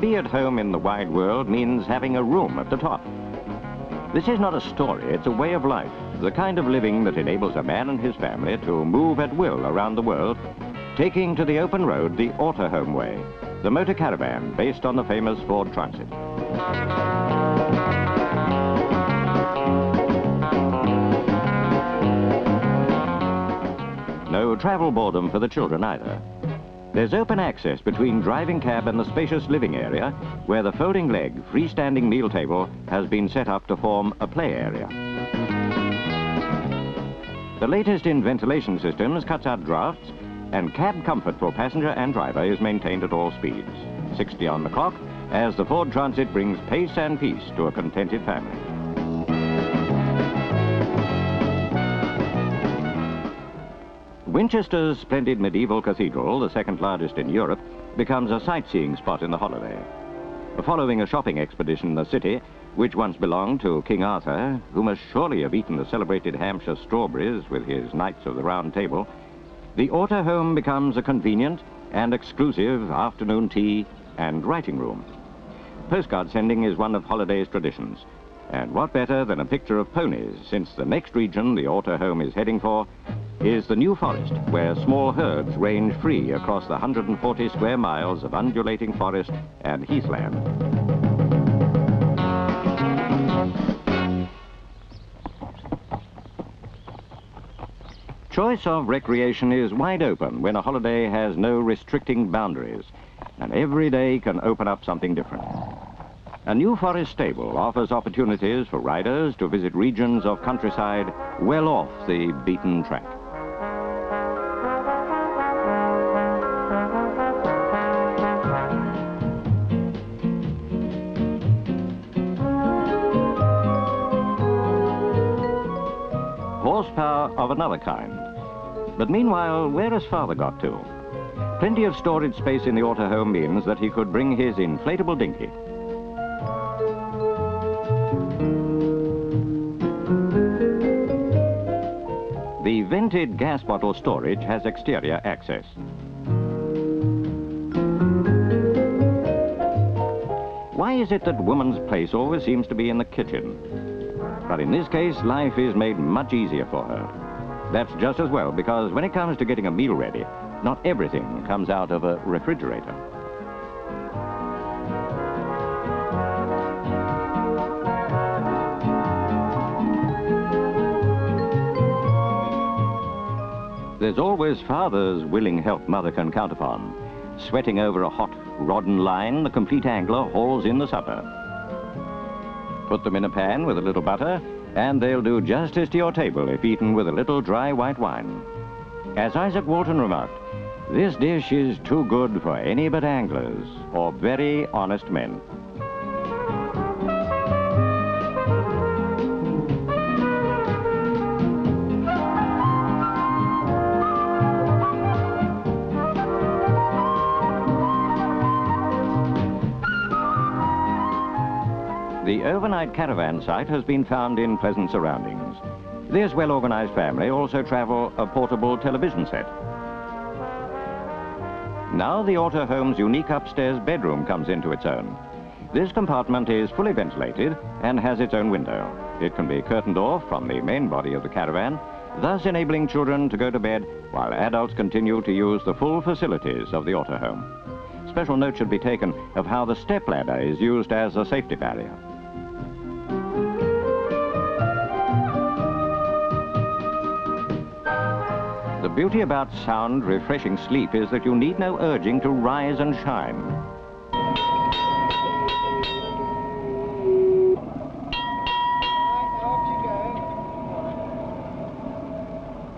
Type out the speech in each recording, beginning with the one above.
be at home in the wide world means having a room at the top. This is not a story, it's a way of life, the kind of living that enables a man and his family to move at will around the world, taking to the open road the Autohome way, the motor caravan based on the famous Ford Transit. No travel boredom for the children either. There's open access between driving cab and the spacious living area, where the folding leg, freestanding meal table has been set up to form a play area. The latest in ventilation systems cuts out drafts, and cab comfort for passenger and driver is maintained at all speeds. 60 on the clock, as the Ford Transit brings pace and peace to a contented family. Winchester's splendid medieval cathedral, the second largest in Europe, becomes a sightseeing spot in the holiday. Following a shopping expedition in the city, which once belonged to King Arthur, who must surely have eaten the celebrated Hampshire strawberries with his Knights of the Round Table, the Autohome becomes a convenient and exclusive afternoon tea and writing room. Postcard sending is one of holiday's traditions. And what better than a picture of ponies, since the next region the Autohome is heading for is the New Forest, where small herds range free across the 140 square miles of undulating forest and heathland. Choice of recreation is wide open when a holiday has no restricting boundaries, and every day can open up something different. A New Forest stable offers opportunities for riders to visit regions of countryside well off the beaten track. Horsepower of another kind. But meanwhile, where has Father got to? Plenty of storage space in the Autohome means that he could bring his inflatable dinghy. The vented gas bottle storage has exterior access. Why is it that woman's place always seems to be in the kitchen? But in this case, life is made much easier for her. That's just as well, because when it comes to getting a meal ready, not everything comes out of a refrigerator. There's always Father's willing help Mother can count upon. Sweating over a hot rodden line, the complete angler hauls in the supper. Put them in a pan with a little butter, and they'll do justice to your table if eaten with a little dry white wine. As Isaac Walton remarked, this dish is too good for any but anglers or very honest men. The overnight caravan site has been found in pleasant surroundings. This well-organized family also travel a portable television set. Now the Autohome's unique upstairs bedroom comes into its own. This compartment is fully ventilated and has its own window. It can be curtained off from the main body of the caravan, thus enabling children to go to bed while adults continue to use the full facilities of the Autohome. Special note should be taken of how the stepladder is used as a safety barrier. The beauty about sound, refreshing sleep is that you need no urging to rise and shine.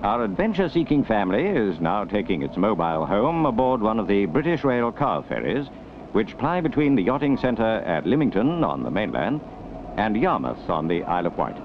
Our adventure-seeking family is now taking its mobile home aboard one of the British Rail car ferries, which ply between the yachting centre at Lymington on the mainland and Yarmouth on the Isle of Wight.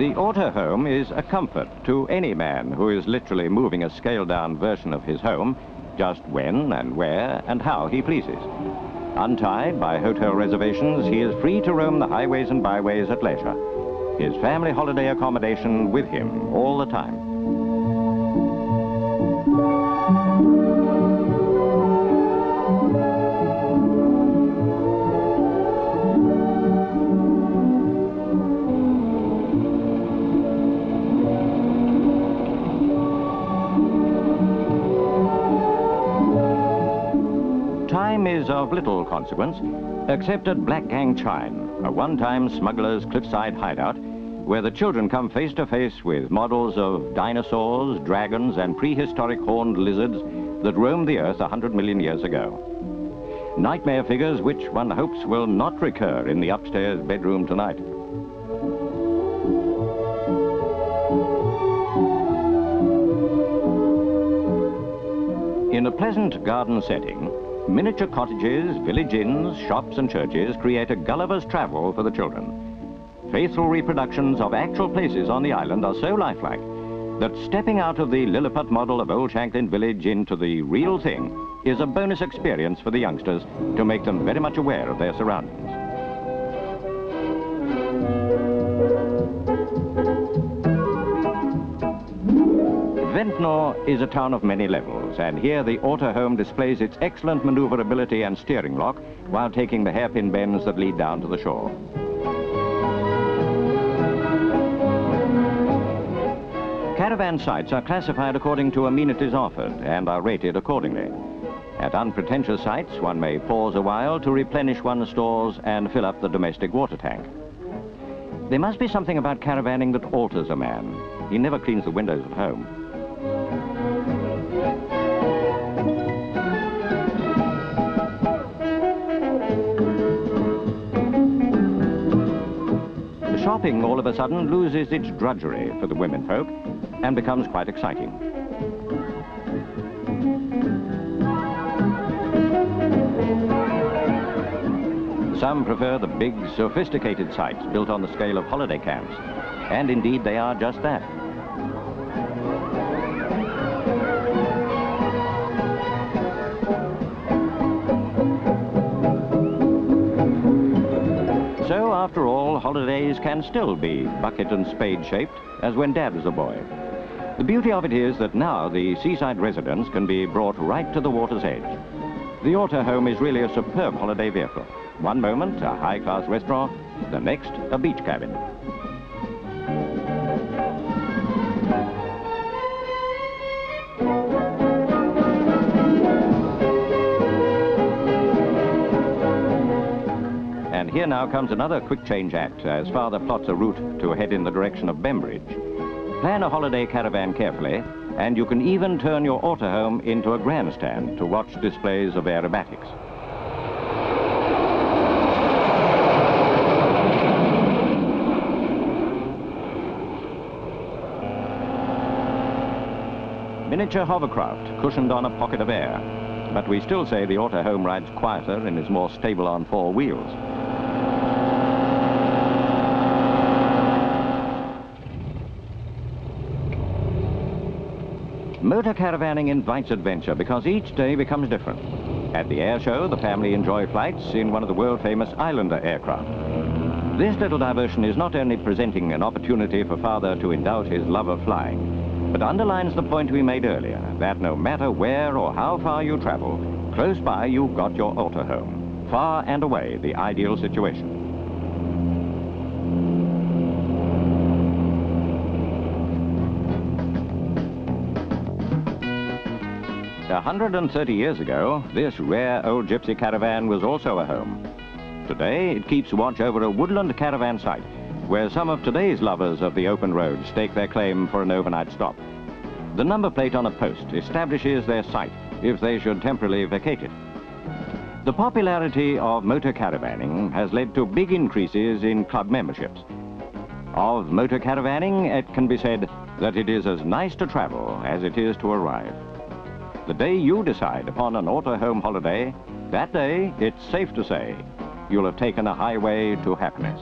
The Autohome is a comfort to any man who is literally moving a scaled-down version of his home just when and where and how he pleases. Untied by hotel reservations, he is free to roam the highways and byways at leisure. His family holiday accommodation with him all the time. Time is of little consequence, except at Blackgang Chine, a one-time smuggler's cliffside hideout, where the children come face to face with models of dinosaurs, dragons, and prehistoric horned lizards that roamed the earth 100 million years ago. Nightmare figures which one hopes will not recur in the upstairs bedroom tonight. In a pleasant garden setting, miniature cottages, village inns, shops and churches create a Gulliver's travel for the children. Faithful reproductions of actual places on the island are so lifelike that stepping out of the Lilliput model of old Shanklin village into the real thing is a bonus experience for the youngsters to make them very much aware of their surroundings. Ventnor is a town of many levels, and here the Autohome displays its excellent maneuverability and steering lock while taking the hairpin bends that lead down to the shore. Caravan sites are classified according to amenities offered and are rated accordingly. At unpretentious sites, one may pause a while to replenish one's stores and fill up the domestic water tank. There must be something about caravanning that alters a man. He never cleans the windows at home. Shopping all of a sudden loses its drudgery for the women folk and becomes quite exciting. Some prefer the big, sophisticated sites built on the scale of holiday camps, and indeed they are just that. So, after all, holidays can still be bucket and spade shaped, as when Dad was a boy. The beauty of it is that now the seaside residents can be brought right to the water's edge. The Autohome is really a superb holiday vehicle. One moment, a high-class restaurant, the next, a beach cabin. And here now comes another quick change act as Father plots a route to head in the direction of Bembridge. Plan a holiday caravan carefully, and you can even turn your Autohome into a grandstand to watch displays of aerobatics. Miniature hovercraft cushioned on a pocket of air, but we still say the Autohome rides quieter and is more stable on four wheels. Motor caravanning invites adventure because each day becomes different. At the air show, the family enjoy flights in one of the world-famous Islander aircraft. This little diversion is not only presenting an opportunity for Father to indulge his love of flying, but underlines the point we made earlier, that no matter where or how far you travel, close by you've got your Autohome. Far and away, the ideal situation. 130 years ago, this rare old gypsy caravan was also a home. Today, it keeps watch over a woodland caravan site, where some of today's lovers of the open road stake their claim for an overnight stop. The number plate on a post establishes their site if they should temporarily vacate it. The popularity of motor caravanning has led to big increases in club memberships. Of motor caravanning, it can be said that it is as nice to travel as it is to arrive. The day you decide upon an Autohome holiday, that day, it's safe to say, you'll have taken a highway to happiness.